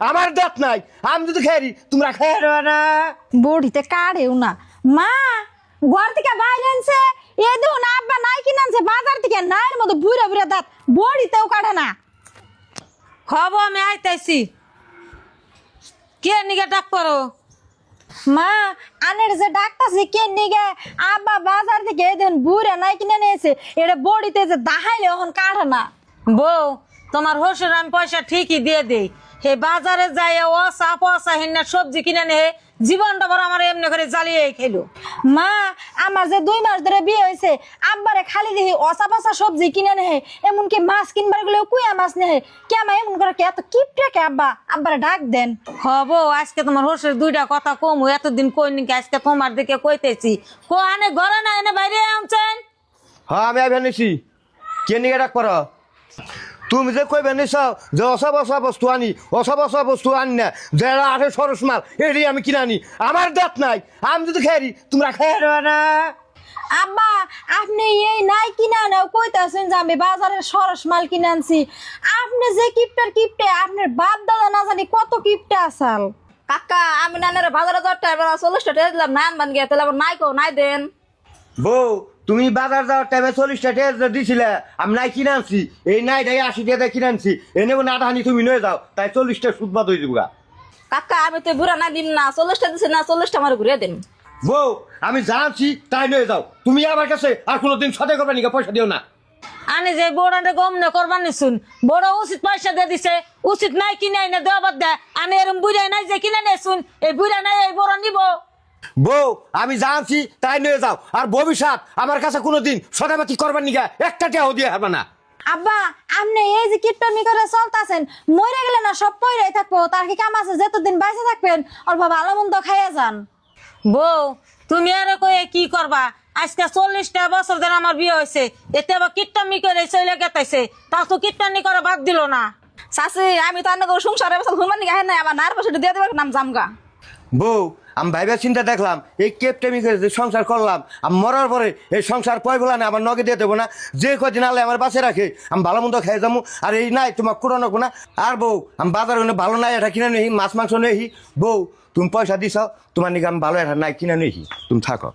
আমার দাঁত নাই, আমি যদি খেয়ারি তোমরা খেয়ে না। বড়িতে কাড়েও না মা ঘর থেকে বাইরে আনছে এ দেখুন আব্বা নাই কিনে আনছে বাজার থেকে নাইয়ের মতো বুড়া বুড়া দাঁত বড়িতেও কাটে না। খবর আমি আইতাইছি কে নিগে ডাক করো মা আনের যে ডাক্তারছি কে নিগে আব্বা বাজার থেকে এ দেখুন বুড়া নাই কিনে নিয়েছে এটা বড়িতে যে দাহাইলে এখন কাটে না। বউ তোমার হোসের আমি পয়সা ঠিকই দিয়ে দেই হে বাজারে যাই অসা পসা হিন্না সবজি কিনে নে জীবনটা বড় আমার এমনি করে জ্বালিয়ে খেলো। মা আমার যে 2 মাস ধরে বিয়ে হয়েছে আব্বারে খালি দেখি অসা পসা সবজি কিনে নেহে এমনকি মাছ কিনবার গেলেও কুয়া মাছ নেহে কে মা এমন করে কে এত কিপটে কে আব্বা আব্বারে ডাক দেন। হব আজকে তোমার হোসের 2টা কথা কম এতদিন কই নি আজকে তোমার দিকে কইতেছি কো আনে ঘরে না এনে বাইরে আনছেন। হ্যাঁ আমি আইবার নিছি, কে নিয়ে ডাক করো? তুমি যে কইবে নিছ যে অসা বসা বস্তু আনি না যারা আছে সরস মাল এটি আমি কিনে আনি, আমার দাঁত নাই, আমি যদি খেয়ারি তোমরা খেয়ে না। আব্বা আপনি এই নাই কিনা নাও কইতাছেন যে আমি বাজারের সরস মাল কিনে আনছি আপনি যে কিপটে আপনার বাপ দাদা না জানি কত কিপটে আসাল। কাকা আমি নানের বাজারে যাওয়ার এবার 40টা টাকা দিলাম নাই আনবান গিয়ে তাহলে আবার নাই কো নাই দেন। বউ তুমি বাজার যাওয়ার টাইমে 40টা টাকা দিছিলে, আমি নাই কিনে আনছি, এই নাই 80 টাকা কিনে আনছি, এনে আধানি তুমি নিয়ে যাও, তাই 40টা সুদ বাদ হয়ে যাবো। কাকা আমি তো বুড়া না দিন না 40টা দিছে না 40টা আমার ঘুরে দিন। বউ আমি জানছি তাই নিয়ে যাও, তুমি আমার কাছে আর কোনোদিন সদাই করবে নিকা পয়সা দিও না। আনে যে বড়াটা গম না করবার নিছুন বড় উচিত পয়সা দিয়ে দিছে উচিত নাই কিনে আইনে দেওয়া বাদ দেয় আনে এরম বুড়া নাই যে কিনে নেছুন এই বুড়া নাই এই বড় নিব। বউ আমি জানছি তাই নিয়ে যাও, আর ভবিষ্যৎ আমার কাছে কোনোদিন সদাইবাতি করবার নিকা একটা টাকাও দিয়ে হবে না। আব্বা আপনি এই যে কিপটামি করে চলতেছেন মরে গেলে না সব পয়রাই থাকবো তার কি কাম আছে যতদিন বাইসে থাকবেন অল্প ভালো মন্দ খাইয়া যান। বউ তুমি আর কয়ে কি করবা আজকে 40টা বছর ধরে আমার বিয়ে হয়েছে এতে আবার কীটটামি করে চলে গেতাইছে তাও তো কীটটামি করে বাদ দিল না। চাচি আমি তো আন্না সংসারে বছর ঘুমান নিয়ে নাই আবার নার পাশে দিয়ে দেবে নাম জামগা। বউ আমি ভাইবার চিন্তা দেখলাম এই কেপটেমি করে যে সংসার করলাম আমি মরার পরে এই সংসার পয় বলা না আমার নগে দিয়ে দেবো না, যে কদিন আলে আমার বাসে রাখে আমি ভালো মন্দ খেয়ে যাবো, আর এই নাই তোমার কুড়ো নেবো না। আর বউ আমি বাজার ভালো নাই এটা কিনে নেই, মাছ মাংস নেই, বউ তুমি পয়সা দিছ তোমার নিকে আমি ভালো এটা নাই কিনে নেই, তুমি থাকো।